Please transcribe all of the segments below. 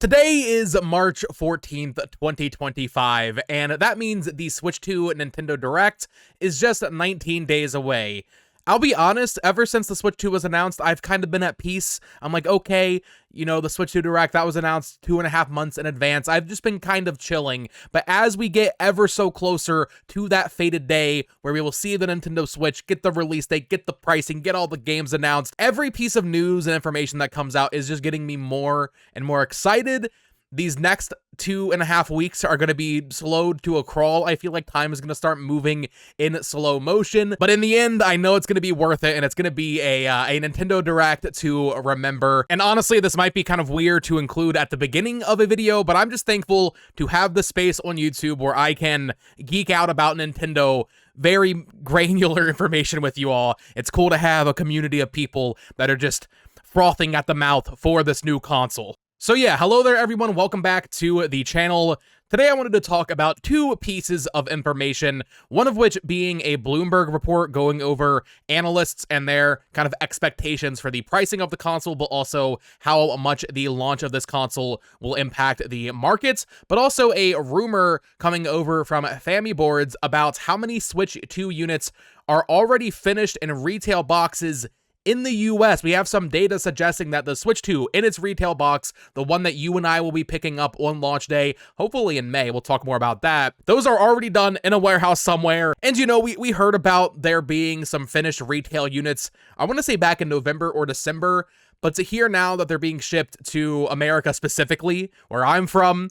Today is March 14th, 2025, and that means the Switch 2 Nintendo Direct is just 19 days away. I'll be honest, ever since the Switch 2 was announced, I've kind of been at peace. I'm like, okay, you know, the Switch 2 Direct, that was announced 2.5 months in advance. I've just been kind of chilling. But as we get ever so closer to that fated day where we will see the Nintendo Switch, get the release date, get the pricing, get all the games announced, every piece of news and information that comes out is just getting me more and more excited. These next 2.5 weeks are going to be slowed to a crawl. I feel like time is going to start moving in slow motion, but in the end, I know it's going to be worth it, and it's going to be a Nintendo Direct to remember. And honestly, this might be kind of weird to include at the beginning of a video, but I'm just thankful to have the space on YouTube where I can geek out about Nintendo, very granular information with you all. It's cool to have a community of people that are just frothing at the mouth for this new console. So yeah, hello there everyone, welcome back to the channel. Today I wanted to talk about two pieces of information, one of which being a Bloomberg report going over analysts and their kind of expectations for the pricing of the console, but also how much the launch of this console will impact the markets, but also a rumor coming over from Family Boards about how many Switch 2 units are already finished in retail boxes in the US. We have some data suggesting that the Switch 2 in its retail box, the one that you and I will be picking up on launch day, hopefully in May, we'll talk more about that, those are already done in a warehouse somewhere. And you know, we heard about there being some finished retail units, I want to say back in November or December, but to hear now that they're being shipped to America specifically, where I'm from,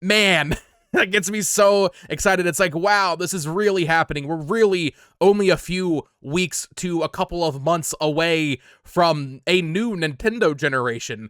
man, that gets me so excited. It's like, wow, this is really happening. We're really only a few weeks to a couple of months away from a new Nintendo generation.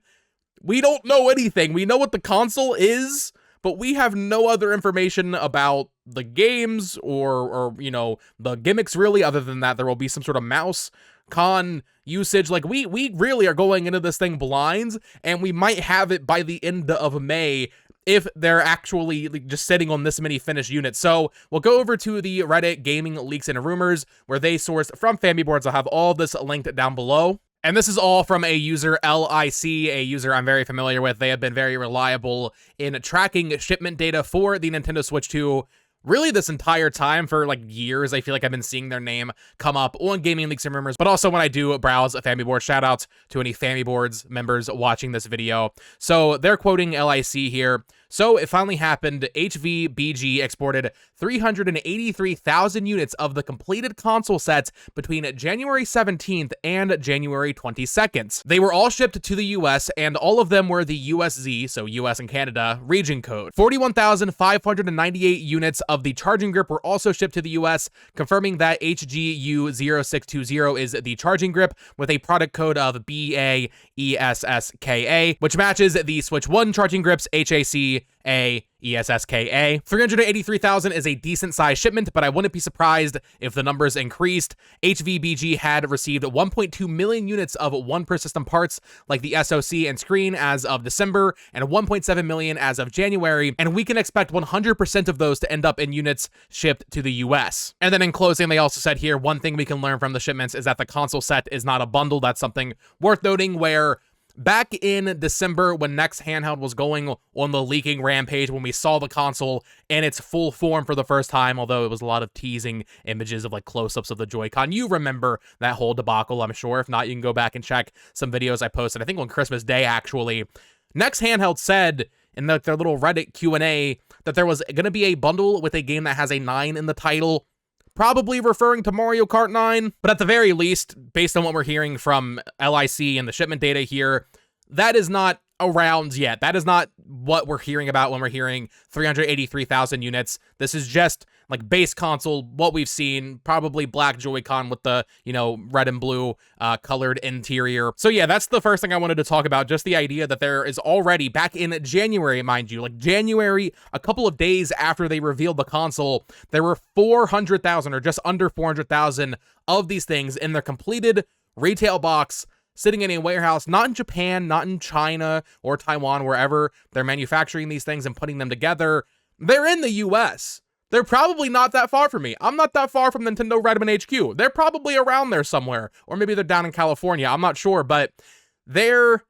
We don't know anything. We know what the console is, but we have no other information about the games or you know, the gimmicks really, other than that there will be some sort of mouse con usage. Like, we really are going into this thing blind, and we might have it by the end of May if they're actually just sitting on this many finished units. So we'll go over to the Reddit Gaming Leaks and Rumors, where they sourced from Family Boards. I'll have all this linked down below. And this is all from a user, LIC, a user I'm very familiar with. They have been very reliable in tracking shipment data for the Nintendo Switch 2 really this entire time. For like years, I feel like I've been seeing their name come up on Gaming Leaks and Rumors, but also when I do browse a Family Board. Shout out to any Family Boards members watching this video. So they're quoting LIC here. So it finally happened. HVBG exported 383,000 units of the completed console sets between January 17th and January 22nd. They were all shipped to the US, and all of them were the USZ, so US and Canada, region code. 41,598 units of the charging grip were also shipped to the US, confirming that HGU0620 is the charging grip with a product code of BAESSKA, which matches the Switch 1 charging grips HAC ESSKA. 383,000 is a decent sized shipment, but I wouldn't be surprised if the numbers increased. HVBG had received 1.2 million units of one per system parts like the SoC and screen as of December, and 1.7 million as of January, and we can expect 100% of those to end up in units shipped to the US. And then in closing, they also said here, one thing we can learn from the shipments is that the console set is not a bundle. That's something worth noting, where back in December, when Next Handheld was going on the leaking rampage, when we saw the console in its full form for the first time, although it was a lot of teasing images of like close-ups of the Joy-Con. You remember that whole debacle, I'm sure. If not, you can go back and check some videos I posted, I think on Christmas Day, actually. Next Handheld said in their little Reddit Q&A that there was going to be a bundle with a game that has a 9 in the title, probably referring to Mario Kart 9, but at the very least, based on what we're hearing from LIC and the shipment data here, that is not around yet. That is not what we're hearing about when we're hearing 383,000 units. This is just like base console, what we've seen, probably black Joy-Con with the, you know, red and blue colored interior. So yeah, that's the first thing I wanted to talk about, just the idea that there is already, back in January, mind you, like January, a couple of days after they revealed the console, there were 400,000 or just under 400,000 of these things in their completed retail box, sitting in a warehouse, not in Japan, not in China or Taiwan, wherever they're manufacturing these things and putting them together. They're in the US. They're probably not that far from me. I'm not that far from Nintendo Redmond HQ. They're probably around there somewhere, or maybe they're down in California. I'm not sure, but they're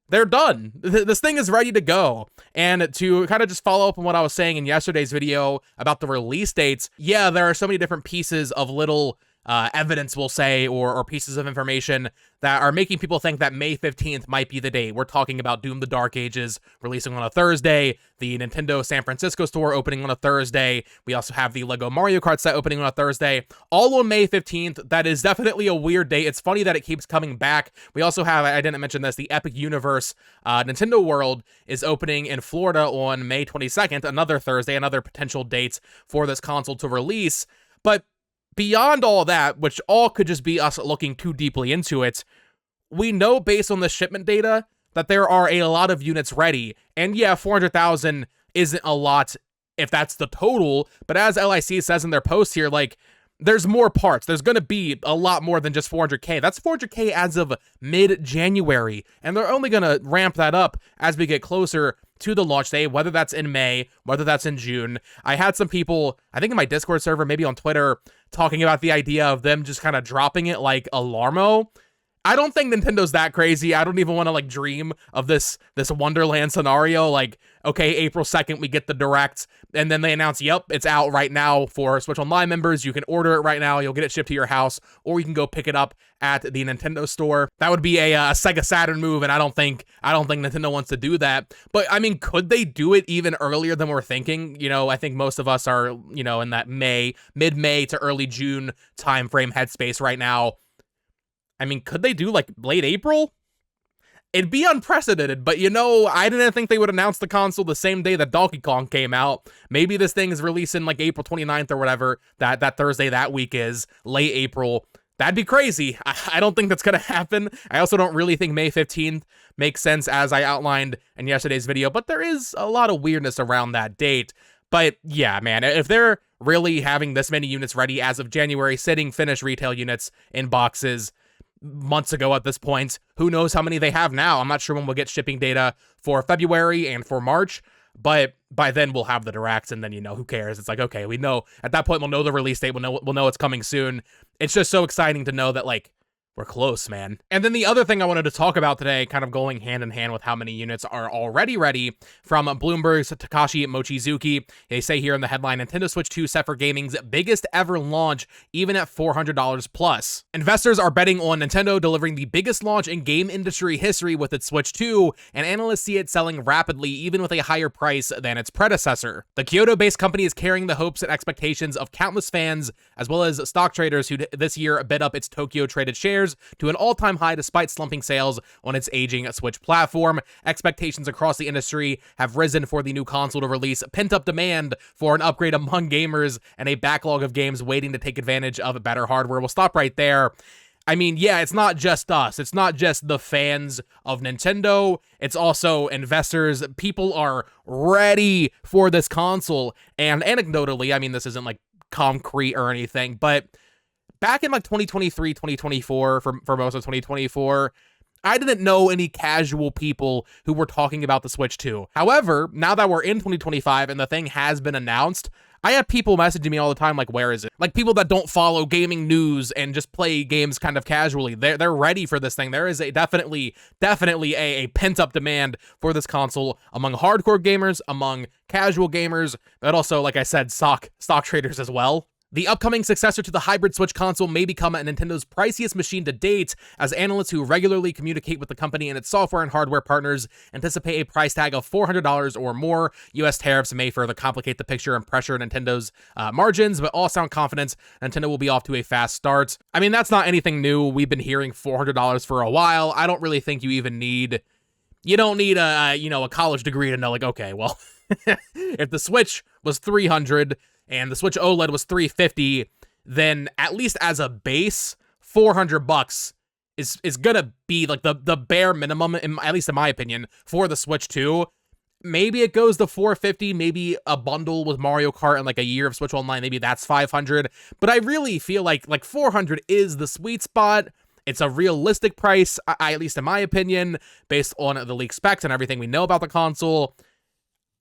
they're done. This thing is ready to go. And to kind of just follow up on what I was saying in yesterday's video about the release dates, yeah, there are so many different pieces of little evidence, we'll say, or pieces of information that are making people think that May 15th might be the date. We're talking about Doom the Dark Ages releasing on a Thursday, the Nintendo San Francisco store opening on a Thursday. We also have the Lego Mario Kart set opening on a Thursday, all on May 15th. That is definitely a weird date. It's funny that it keeps coming back. We also have, I didn't mention this, the Epic Universe Nintendo World is opening in Florida on May 22nd, another Thursday, another potential date for this console to release. But beyond all that, which all could just be us looking too deeply into it, we know based on the shipment data that there are a lot of units ready. And yeah, 400,000 isn't a lot if that's the total, but as LIC says in their post here, like, there's more parts. There's going to be a lot more than just 400K. That's 400K as of mid-January, and they're only going to ramp that up as we get closer to the launch day, whether that's in May, whether that's in June. I had some people, I think in my Discord server, maybe on Twitter, talking about the idea of them just kind of dropping it like Alarmo. I don't think Nintendo's that crazy. I don't even want to like dream of this Wonderland scenario. Like, okay, April 2nd, we get the Direct, and then they announce, yep, it's out right now for Switch Online members. You can order it right now. You'll get it shipped to your house, or you can go pick it up at the Nintendo store. That would be a Sega Saturn move, and I don't think Nintendo wants to do that. But I mean, could they do it even earlier than we're thinking? You know, I think most of us are, you know, in that mid-May to early June timeframe headspace right now. I mean, could they do like late April? It'd be unprecedented, but you know, I didn't think they would announce the console the same day that Donkey Kong came out. Maybe this thing is releasing like April 29th or whatever, that Thursday that week is, late April. That'd be crazy. I don't think that's going to happen. I also don't really think May 15th makes sense, as I outlined in yesterday's video, but there is a lot of weirdness around that date. But yeah, man, if they're really having this many units ready as of January, sitting finished retail units in boxes months ago at this point, who knows how many they have now. I'm not sure when we'll get shipping data for February and for March, but by then we'll have the Directs, and then, you know, who cares? It's like, okay, we know at that point, we'll know the release date, we'll know it's coming soon. It's just so exciting to know that, like, we're close, man. And then the other thing I wanted to talk about today, kind of going hand in hand with how many units are already ready, from Bloomberg's Takashi Mochizuki. They say here in the headline, Nintendo Switch 2 set for gaming's biggest ever launch, even at $400 plus. Investors are betting on Nintendo delivering the biggest launch in game industry history with its Switch 2, and analysts see it selling rapidly, even with a higher price than its predecessor. The Kyoto-based company is carrying the hopes and expectations of countless fans, as well as stock traders who this year bid up its Tokyo traded shares to an all-time high despite slumping sales on its aging Switch platform. Expectations across the industry have risen for the new console to release, pent-up demand for an upgrade among gamers, and a backlog of games waiting to take advantage of better hardware. We'll stop right there. I mean, yeah, it's not just us. It's not just the fans of Nintendo. It's also investors. People are ready for this console. And anecdotally, I mean, this isn't like concrete or anything, but back in like 2023, 2024, for most of 2024, I didn't know any casual people who were talking about the Switch 2. However, now that we're in 2025 and the thing has been announced, I have people messaging me all the time like, where is it? Like, people that don't follow gaming news and just play games kind of casually. They're ready for this thing. There is definitely a pent-up demand for this console among hardcore gamers, among casual gamers, but also, like I said, stock traders as well. The upcoming successor to the hybrid Switch console may become Nintendo's priciest machine to date, as analysts who regularly communicate with the company and its software and hardware partners anticipate a price tag of $400 or more. US tariffs may further complicate the picture and pressure Nintendo's margins, but all sound confident Nintendo will be off to a fast start. I mean, that's not anything new. We've been hearing $400 for a while. I don't really think you don't need a college degree to know, like, okay, well, if the Switch was $300 and the Switch OLED was $350, then at least as a base, $400 is gonna be like the bare minimum, at least in my opinion, for the Switch 2. Maybe it goes to $450, maybe a bundle with Mario Kart and like a year of Switch Online, maybe that's $500. But I really feel like $400 is the sweet spot. It's a realistic price, at least in my opinion, based on the leaked specs and everything we know about the console.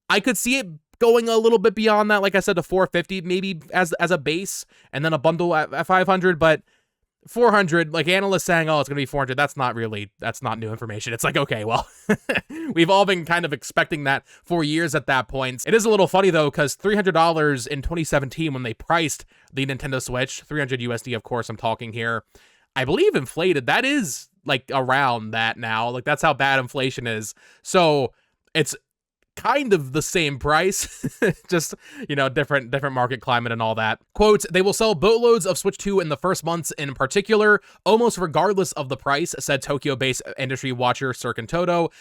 I could see it going a little bit beyond that, like I said, to $450 maybe as a base, and then a bundle at $500, but 400, like analysts saying, oh, it's going to be 400. That's not new information. It's like, okay, well, we've all been kind of expecting that for years at that point. It is a little funny though, because $300 in 2017 when they priced the Nintendo Switch, 300 USD, of course, I'm talking here, I believe inflated. That is like around that now. Like that's how bad inflation is. So it's kind of the same price, just, you know, different market climate and all that. Quote, they will sell boatloads of Switch 2 in the first months in particular, almost regardless of the price, said Tokyo-based industry watcher Sirkin Toto.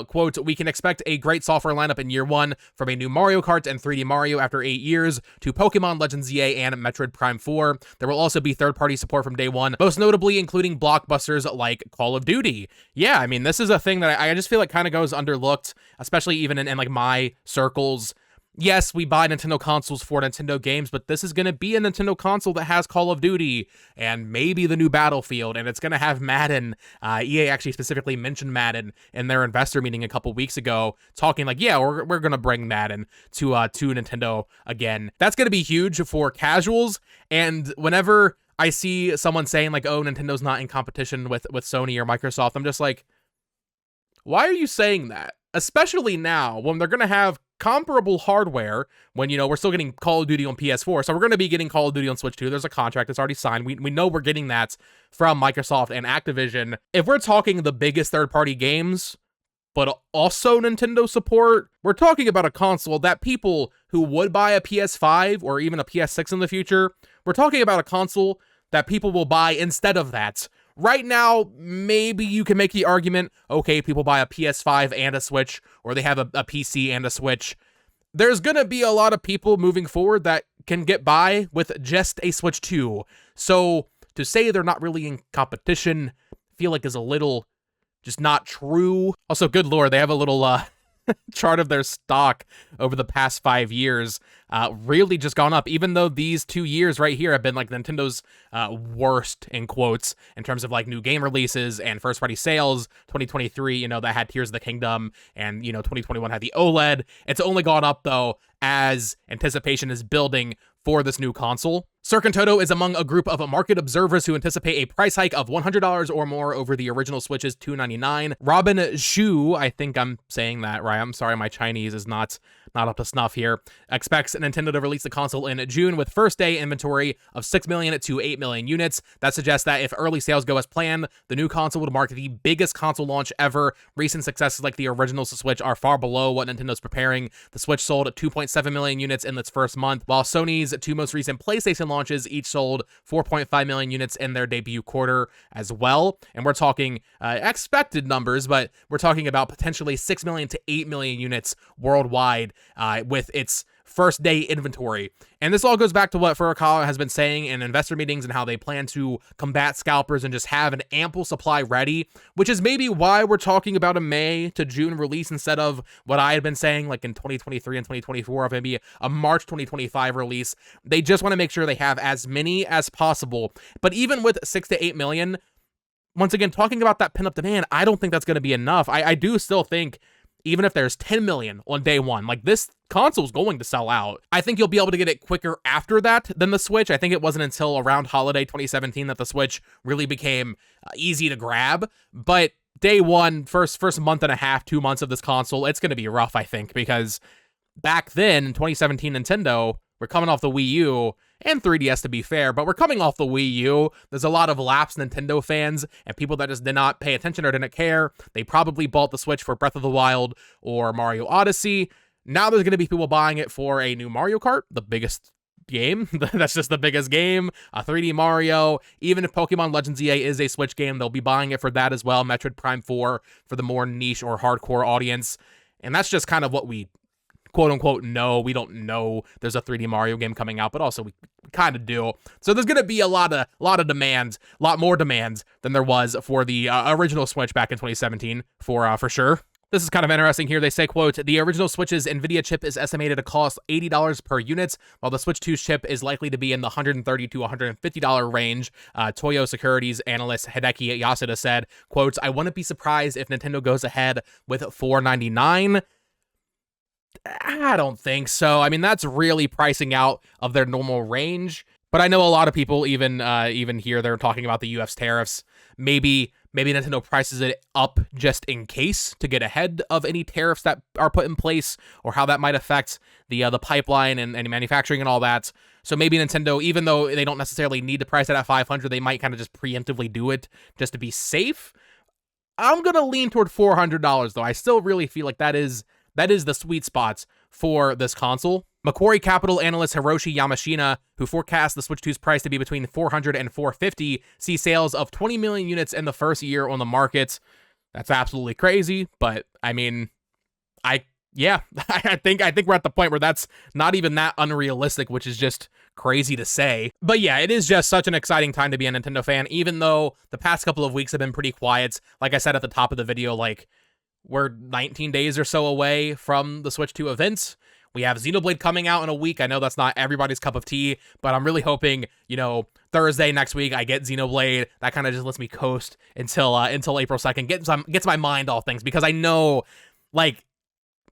Quote, we can expect a great software lineup in year one, from a new Mario Kart and 3D Mario after 8 years, to Pokemon Legends EA and Metroid Prime 4. There will also be third-party support from day one, most notably including blockbusters like Call of Duty. Yeah, I mean, this is a thing that I just feel like kind of goes underlooked, especially even in like my circles. Yes, we buy Nintendo consoles for Nintendo games, but this is going to be a Nintendo console that has Call of Duty and maybe the new Battlefield, and it's going to have Madden. EA actually specifically mentioned Madden in their investor meeting a couple weeks ago, talking like, yeah, we're going to bring Madden to Nintendo again. That's going to be huge for casuals, and whenever I see someone saying like, oh, Nintendo's not in competition with Sony or Microsoft, I'm just like, why are you saying that? Especially now, when they're going to have comparable hardware, when, you know, we're still getting Call of Duty on PS4, so we're going to be getting Call of Duty on Switch 2. There's a contract that's already signed. We know we're getting that from Microsoft and Activision. If we're talking the biggest third-party games, but also Nintendo support, we're talking about a console that people who would buy a PS5 or even a PS6 in the future, we're talking about a console that people will buy instead of that. Right now, maybe you can make the argument, okay, people buy a PS5 and a Switch, or they have a PC and a Switch. There's going to be a lot of people moving forward that can get by with just a Switch 2. So to say they're not really in competition, I feel like is a little just not true. Also, good lord, they have a little chart of their stock over the past 5 years, really just gone up, even though these 2 years right here have been like Nintendo's worst, in quotes, in terms of like new game releases and first party sales. 2023, you know, that had Tears of the Kingdom, and, you know, 2021 had the OLED. It's only gone up though as anticipation is building for this new console. Sirkin Toto is among a group of market observers who anticipate a price hike of $100 or more over the original Switch's $299. Robin Zhu, I think I'm saying that right, I'm sorry, my Chinese is not up to snuff here, expects Nintendo to release the console in June with first day inventory of 6 million to 8 million units. That suggests that if early sales go as planned, the new console would mark the biggest console launch ever. Recent successes like the original Switch are far below what Nintendo's preparing. The Switch sold 2.7 million units in its first month, while Sony's two most recent PlayStation launches each sold 4.5 million units in their debut quarter as well. And we're talking expected numbers, but we're talking about potentially 6 million to 8 million units worldwide with its first day inventory. And this all goes back to what Furukawa has been saying in investor meetings and how they plan to combat scalpers and just have an ample supply ready, which is maybe why we're talking about a May to June release instead of what I had been saying like in 2023 and 2024 of maybe a March 2025 release. They just want to make sure they have as many as possible. But even with 6 to 8 million, once again, talking about that pin-up demand, I don't think that's going to be enough. I do still think even if there's 10 million on day one, like this console's going to sell out. I think you'll be able to get it quicker after that than the Switch. I think it wasn't until around holiday 2017 that the Switch really became easy to grab. But day one, first month and a half, 2 months of this console, it's going to be rough, I think, because back then, in 2017 Nintendo, we're coming off the Wii U, and 3DS to be fair, but we're coming off the Wii U. There's a lot of lapsed Nintendo fans and people that just did not pay attention or didn't care. They probably bought the Switch for Breath of the Wild or Mario Odyssey. Now there's going to be people buying it for a new Mario Kart, the biggest game. That's just the biggest game. A 3D Mario. Even if Pokemon Legends EA is a Switch game, they'll be buying it for that as well. Metroid Prime 4 for the more niche or hardcore audience. And that's just kind of what we quote unquote know. We don't know there's a 3D Mario game coming out, but also we kind of do. So there's going to be a lot of demands, a lot more demands than there was for the original Switch back in 2017 for sure. This is kind of interesting here. They say, quote, the original Switch's NVIDIA chip is estimated to cost $80 per unit, while the Switch 2's chip is likely to be in the $130 to $150 range. Toyo Securities analyst Hideki Yasuda said, quote, I wouldn't be surprised if Nintendo goes ahead with $499. I don't think so. I mean, that's really pricing out of their normal range. But I know a lot of people even here they're talking about the US tariffs. Maybe Nintendo prices it up just in case to get ahead of any tariffs that are put in place, or how that might affect the pipeline and manufacturing and all that. So maybe Nintendo, even though they don't necessarily need to price it at 500, they might kind of just preemptively do it just to be safe. I'm gonna lean toward $400 though. I still really feel like that is the sweet spot for this console. Macquarie Capital analyst Hiroshi Yamashina, who forecasts the Switch 2's price to be between $400 and $450, sees sales of 20 million units in the first year on the market. That's absolutely crazy, but I mean, I think we're at the point where that's not even that unrealistic, which is just crazy to say. But yeah, it is just such an exciting time to be a Nintendo fan, even though the past couple of weeks have been pretty quiet. Like I said at the top of the video, like, we're 19 days or so away from the Switch 2 events. We have Xenoblade coming out in a week. I know that's not everybody's cup of tea, but I'm really hoping, you know, Thursday next week I get Xenoblade. That kind of just lets me coast until April 2nd. Gets my mind off things, because I know, like,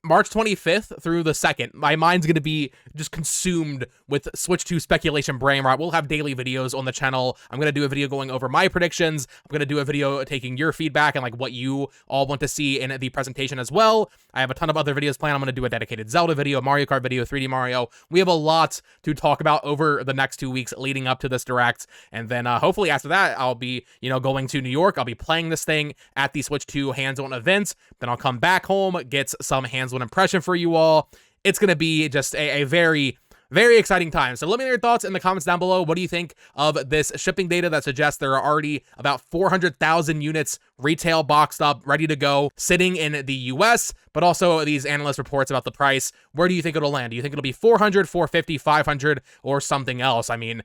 March 25th through the 2nd, my mind's going to be just consumed with Switch 2 speculation brain rot. We'll have daily videos on the channel. I'm going to do a video going over my predictions. I'm going to do a video taking your feedback and like what you all want to see in the presentation as well. I have a ton of other videos planned. I'm going to do a dedicated Zelda video, Mario Kart video, 3D Mario. We have a lot to talk about over the next 2 weeks leading up to this Direct. And then hopefully after that, I'll be, you know, going to New York. I'll be playing this thing at the Switch 2 hands-on event. Then I'll come back home, get some hands-on impression for you all. It's going to be just a very, very exciting time. So let me know your thoughts in the comments down below. What do you think of this shipping data that suggests there are already about 400,000 units retail boxed up, ready to go, sitting in the US, but also these analyst reports about the price? Where do you think it'll land? Do you think it'll be 400, 450, 500, or something else? I mean,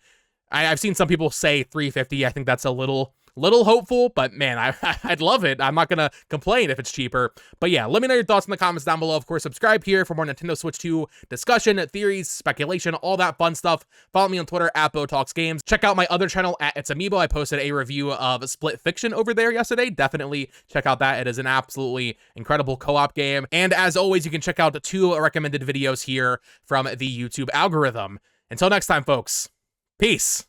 I've seen some people say 350. I think that's a little hopeful, but man, I'd love it. I'm not gonna complain if it's cheaper. But yeah, let me know your thoughts in the comments down below. Of course, subscribe here for more Nintendo Switch 2 discussion, theories, speculation, all that fun stuff. Follow me on Twitter at BoTalksGames. Check out my other channel at It's Amiibo. I posted a review of Split Fiction over there yesterday. Definitely check out that. It is an absolutely incredible co-op game. And as always, you can check out the 2 recommended videos here from the YouTube algorithm. Until next time, folks, peace.